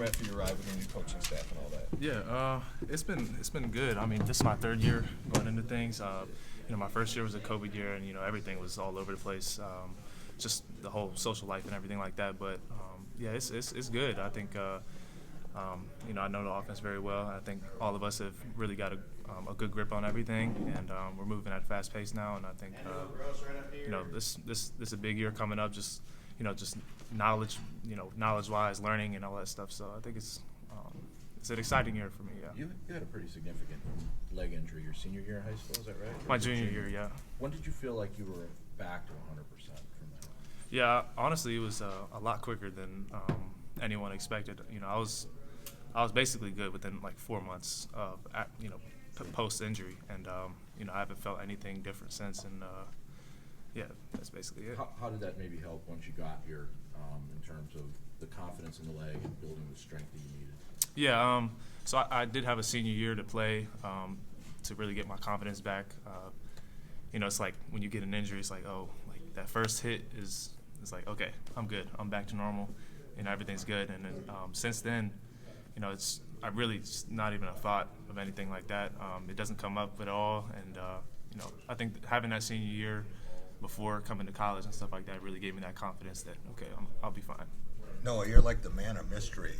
summer after you arrived with the new coaching staff and all that? Yeah, it's been good. I mean, this is my third year going into things. My first year was a COVID year, and everything was all over the place. Just the whole social life and everything like that. But yeah, it's good. I think I know the offense very well. I think all of us have really got a good grip on everything, and we're moving at a fast pace now. And I think this is a big year coming up. Just knowledge-wise, learning and all that stuff. So I think it's an exciting year for me. Yeah. You had a pretty significant leg injury your senior year in high school. Is that right? My junior year, yeah. When did you feel like you were back to 100% from that? Yeah, honestly, it was a lot quicker than anyone expected. I was basically good within like 4 months of post injury, and I haven't felt anything different since. And yeah, that's basically it. How did that maybe help once you got here in terms of the confidence in the leg and building the strength that you needed? Yeah, so I did have a senior year to play to really get my confidence back. It's like when you get an injury, it's like, that first hit is like, okay, I'm good. I'm back to normal, and everything's good. And then since then, I really it's not even a thought of anything like that. It doesn't come up at all. And, I think having that senior year before coming to college and stuff like that really gave me that confidence that, okay, I'll be fine. Noah, you're like the man of mystery.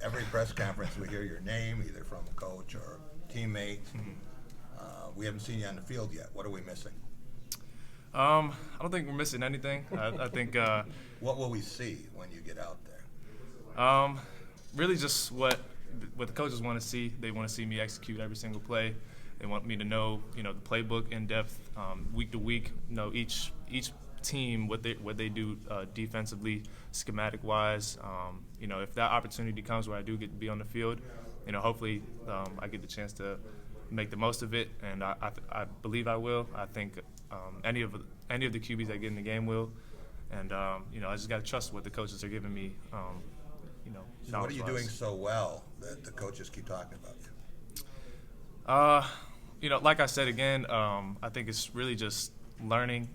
Every press conference we hear your name, either from a coach or a teammate. Mm-hmm. We haven't seen you on the field yet. What are we missing? I don't think we're missing anything. I think. What will we see when you get out there? Really just what the coaches want to see. They want to see me execute every single play. They want me to know, the playbook in depth, week to week. Each team what they do defensively, schematic wise. If that opportunity comes where I do get to be on the field, hopefully I get the chance to make the most of it, and I believe I will. I think any of the QBs that get in the game will, and I just got to trust what the coaches are giving me. So what are you doing so well that the coaches keep talking about you? Like I said again, I think it's really just learning.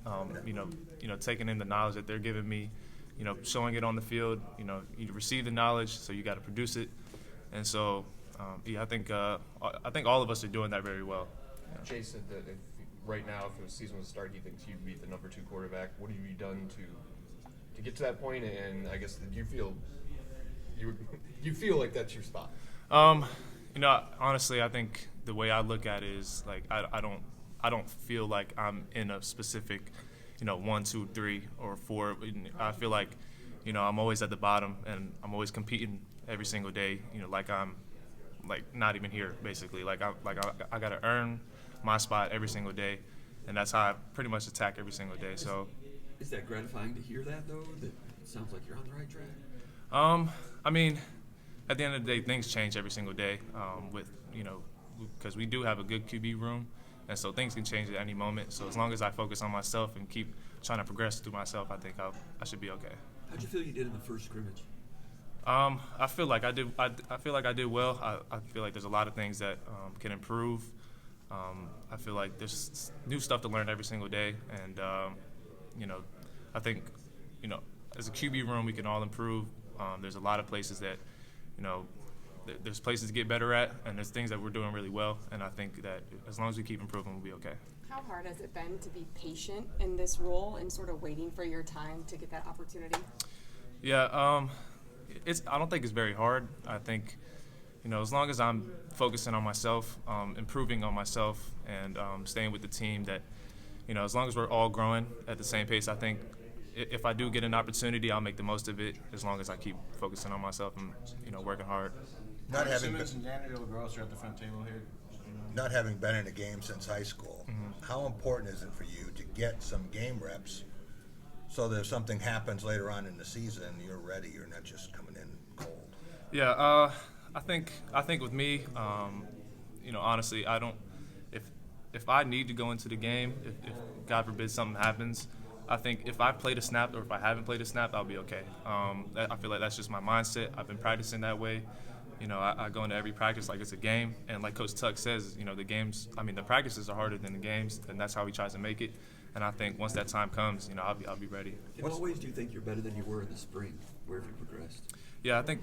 Taking in the knowledge that they're giving me, showing it on the field. You receive the knowledge, so you got to produce it, and so I think all of us are doing that very well. Yeah. Jay said that right now, if the season was to start, he thinks you'd be the number 2 quarterback. What have you done to get to that point? And I guess do you feel like that's your spot? Honestly, I think the way I look at it is like I don't feel like I'm in a specific 1, 2, 3, or 4. I feel like I'm always at the bottom, and I'm always competing every single day. Like I'm like not even here basically. Like I got to earn my spot every single day, and that's how I pretty much attack every single day. So is that gratifying to hear that though? That it sounds like you're on the right track. I mean, at the end of the day, things change every single day. Because we do have a good QB room, and so things can change at any moment. So as long as I focus on myself and keep trying to progress through myself, I think I should be okay. How'd you feel you did in the first scrimmage? I feel like I did. I feel like I did well. I feel like there's a lot of things that can improve. I feel like there's new stuff to learn every single day, and I think as a QB room we can all improve. There's a lot of places that there's places to get better at, and there's things that we're doing really well. And I think that as long as we keep improving, we'll be okay. How hard has it been to be patient in this role and sort of waiting for your time to get that opportunity? Yeah, I don't think it's very hard. I think, as long as I'm focusing on myself, improving on myself, and staying with the team, that, as long as we're all growing at the same pace, I think if I do get an opportunity, I'll make the most of it as long as I keep focusing on myself and, working hard. Simmons and Daniel Gross are at the front table here. Not having been in a game since high school, how important is it for you to get some game reps so that if something happens later on in the season, you're ready, you're not just coming in cold? Yeah, I think with me, honestly, I don't. If I need to go into the game, if God forbid something happens, I think if I played a snap or if I haven't played a snap, I'll be okay. I feel like that's just my mindset. I've been practicing that way. I go into every practice like it's a game, and like Coach Tuck says, the practices are harder than the games, and that's how he tries to make it. And I think once that time comes, I'll be ready. In what ways do you think you're better than you were in the spring? Where have you progressed? Yeah, I think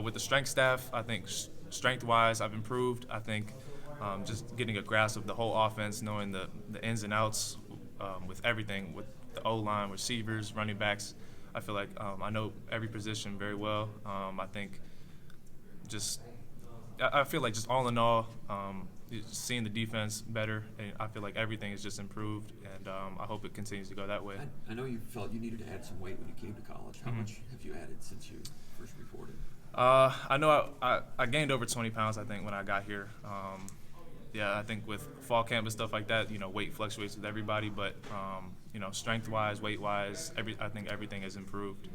with the strength staff, I think strength-wise, I've improved. I think just getting a grasp of the whole offense, knowing the ins and outs with everything, with the O-line, receivers, running backs. I feel like I know every position very well. I think I feel like just all in all, seeing the defense better, and I feel like everything is just improved, and I hope it continues to go that way. I know you felt you needed to add some weight when you came to college. How much have you added since you first reported? I know I gained over 20 pounds, I think, when I got here. I think with fall camp and stuff like that, weight fluctuates with everybody, but strength-wise, weight-wise, I think everything has improved.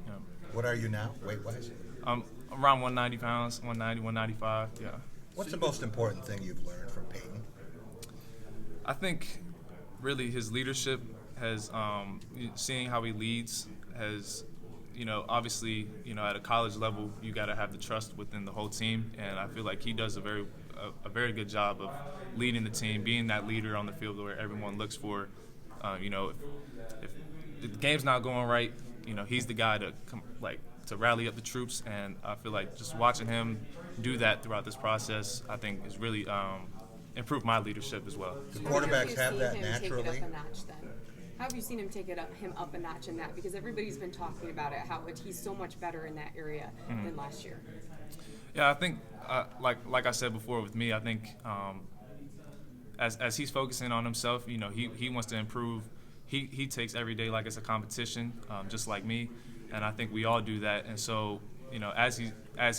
What are you now, weight-wise? Around 190 pounds, 190, 195, yeah. What's the most important thing you've learned from Payton? I think really his leadership has, seeing how he leads has, obviously, at a college level, you got to have the trust within the whole team, and I feel like he does a very good job of leading the team, being that leader on the field where everyone looks for. If the game's not going right, he's the guy to rally up the troops, and I feel like just watching him do that throughout this process, I think has really improved my leadership as well. Do quarterbacks have that naturally? Take it up a notch, then? How have you seen him take him up a notch in that? Because everybody's been talking about it, how he's so much better in that area than last year. Yeah, I think like I said before with me, I think as he's focusing on himself, he wants to improve. He takes every day like it's a competition, just like me, and I think we all do that. And so, as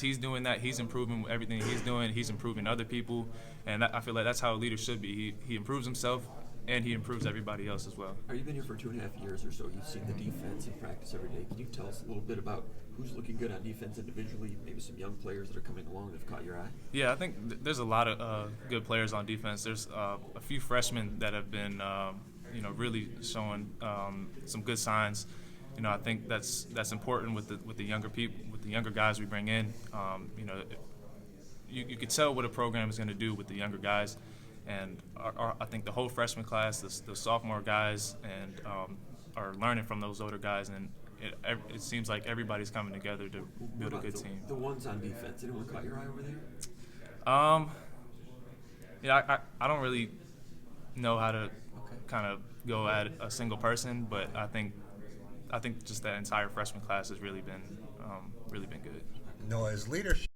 he's doing that, he's improving everything he's doing. He's improving other people, and I feel like that's how a leader should be. He improves himself, and he improves everybody else as well. You've been here for 2.5 years or so. You've seen the defense in practice every day. Can you tell us a little bit about who's looking good on defense individually, maybe some young players that are coming along that have caught your eye? Yeah, I think there's a lot of good players on defense. There's a few freshmen that have been, really showing some good signs. I think that's important with the younger people, with the younger guys we bring in. You could tell what a program is going to do with the younger guys, and I think the whole freshman class, the sophomore guys, and are learning from those older guys, and it seems like everybody's coming together to build a good team. The ones on defense, anyone caught your eye over there? I don't really know how to kind of go at a single person, but I think just that entire freshman class has really been good. Noah's leadership